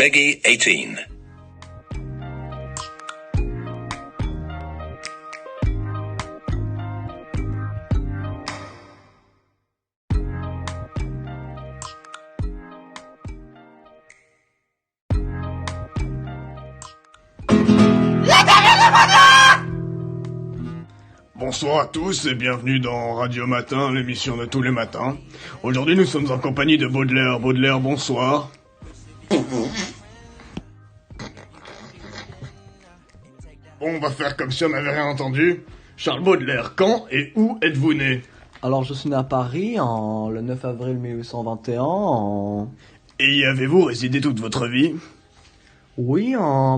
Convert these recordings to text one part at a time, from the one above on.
Peggy 18. Bonsoir à tous et bienvenue dans Radio Matin, l'émission de tous les matins. Aujourd'hui nous sommes en compagnie de Baudelaire. Baudelaire, bonsoir. Bon, on va faire comme si on n'avait rien entendu. Charles Baudelaire, quand et où êtes-vous né? Alors je suis né à Paris le 9 avril 1821. Et y avez-vous résidé toute votre vie? Oui,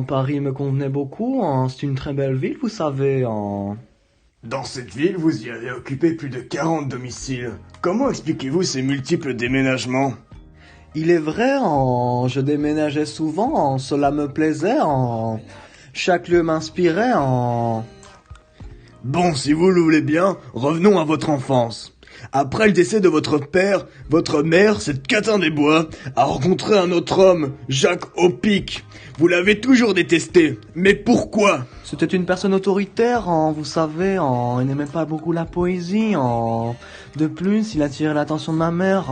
Paris me convenait beaucoup. C'est une très belle ville, vous savez. Dans cette ville, vous y avez occupé plus de 40 domiciles. Comment expliquez-vous ces multiples déménagements? Il est vrai, je déménageais souvent. Cela me plaisait. Chaque lieu m'inspirait. Bon, si vous le voulez bien, revenons à votre enfance. Après le décès de votre père, votre mère, cette catin des bois, a rencontré un autre homme, Jacques Opic. Vous l'avez toujours détesté. Mais pourquoi? C'était une personne autoritaire, vous savez. Il n'aimait pas beaucoup la poésie. De plus, il attirait l'attention de ma mère.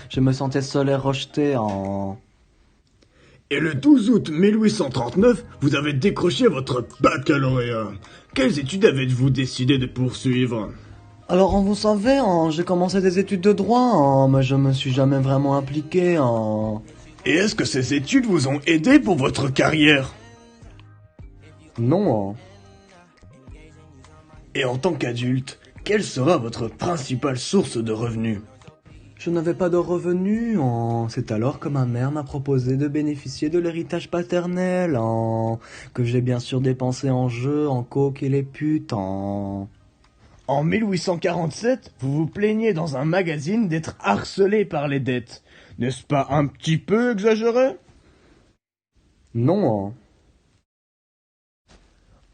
Je me sentais seul et rejeté. Et le 12 août 1839, vous avez décroché votre baccalauréat. Quelles études avez-vous décidé de poursuivre? Alors, vous savez, j'ai commencé des études de droit, mais je me suis jamais vraiment impliqué. Et est-ce que ces études vous ont aidé pour votre carrière? Non. Et en tant qu'adulte, quelle sera votre principale source de revenus? Je n'avais pas de revenus. C'est alors que ma mère m'a proposé de bénéficier de l'héritage paternel, que j'ai bien sûr dépensé en jeux, en coke et les putes. En 1847, vous vous plaignez dans un magazine d'être harcelé par les dettes. N'est-ce pas un petit peu exagéré? Non.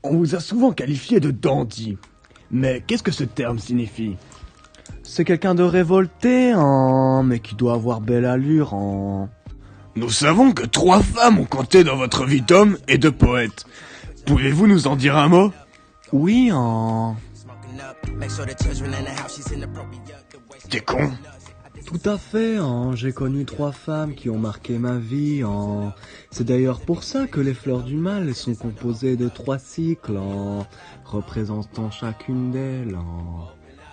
On vous a souvent qualifié de dandy. Mais qu'est-ce que ce terme signifie? C'est quelqu'un de révolté, mais qui doit avoir belle allure. Nous savons que 3 femmes ont compté dans votre vie d'homme et de poète. Pouvez-vous nous en dire un mot? Oui, T'es con? Tout à fait, j'ai connu 3 femmes qui ont marqué ma vie. C'est d'ailleurs pour ça que les fleurs du mal sont composées de 3 cycles, représentant chacune d'elles.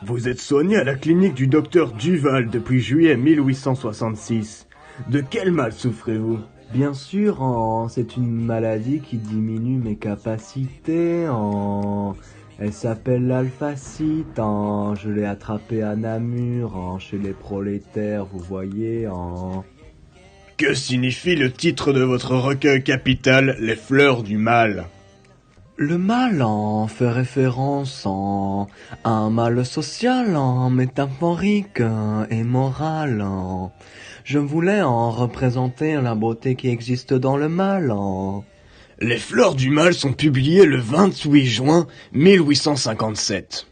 Vous êtes soigné à la clinique du docteur Duval depuis juillet 1866. De quel mal souffrez-vous? Bien sûr, c'est une maladie qui diminue mes capacités. Elle s'appelle l'alphacite. Je l'ai attrapée à Namur, chez les prolétaires, vous voyez. Que signifie le titre de votre recueil capital, Les fleurs du mal? Le mal fait référence à un mal social, métaphorique et moral. Je voulais représenter la beauté qui existe dans le mal. Les fleurs du mal sont publiées le 28 juin 1857.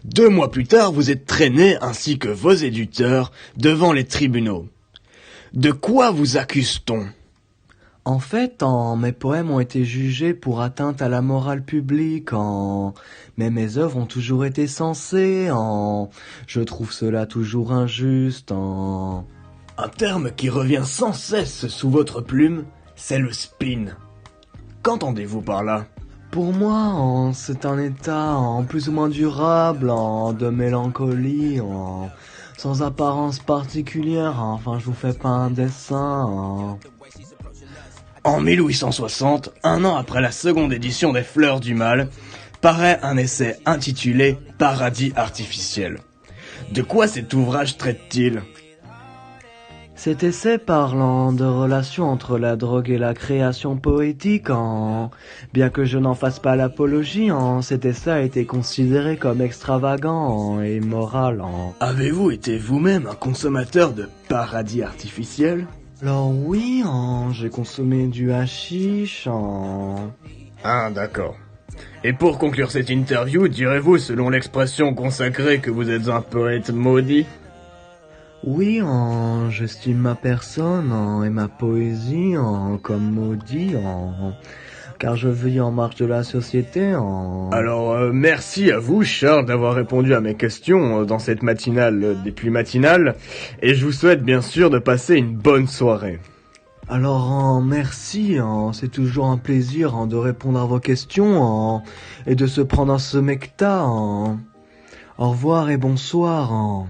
2 mois plus tard, vous êtes traîné, ainsi que vos éditeurs, devant les tribunaux. De quoi vous accuse-t-on? En fait, mes poèmes ont été jugés pour atteinte à la morale publique, mais mes œuvres ont toujours été censées, je trouve cela toujours injuste, Un terme qui revient sans cesse sous votre plume, c'est le spleen. Qu'entendez-vous par là? Pour moi, c'est un état plus ou moins durable, de mélancolie, sans apparence particulière, enfin je vous fais pas un dessin. En 1860, un an après la seconde édition des Fleurs du Mal, paraît un essai intitulé Paradis artificiel. De quoi cet ouvrage traite-t-il? Cet essai parlant de relations entre la drogue et la création poétique, bien que je n'en fasse pas l'apologie, cet essai a été considéré comme extravagant et immoral. Avez-vous été vous-même un consommateur de paradis artificiel? Alors oui, j'ai consommé du hashish. Ah, d'accord. Et pour conclure cette interview, direz-vous, selon l'expression consacrée, que vous êtes un poète maudit? Oui, j'estime ma personne et ma poésie comme maudit, car je vis en marge de la société. Alors, merci à vous, Charles, d'avoir répondu à mes questions dans cette matinale des plus matinales, et je vous souhaite bien sûr de passer une bonne soirée. Alors, merci, c'est toujours un plaisir de répondre à vos questions et de se prendre un smecta. Au revoir et bonsoir.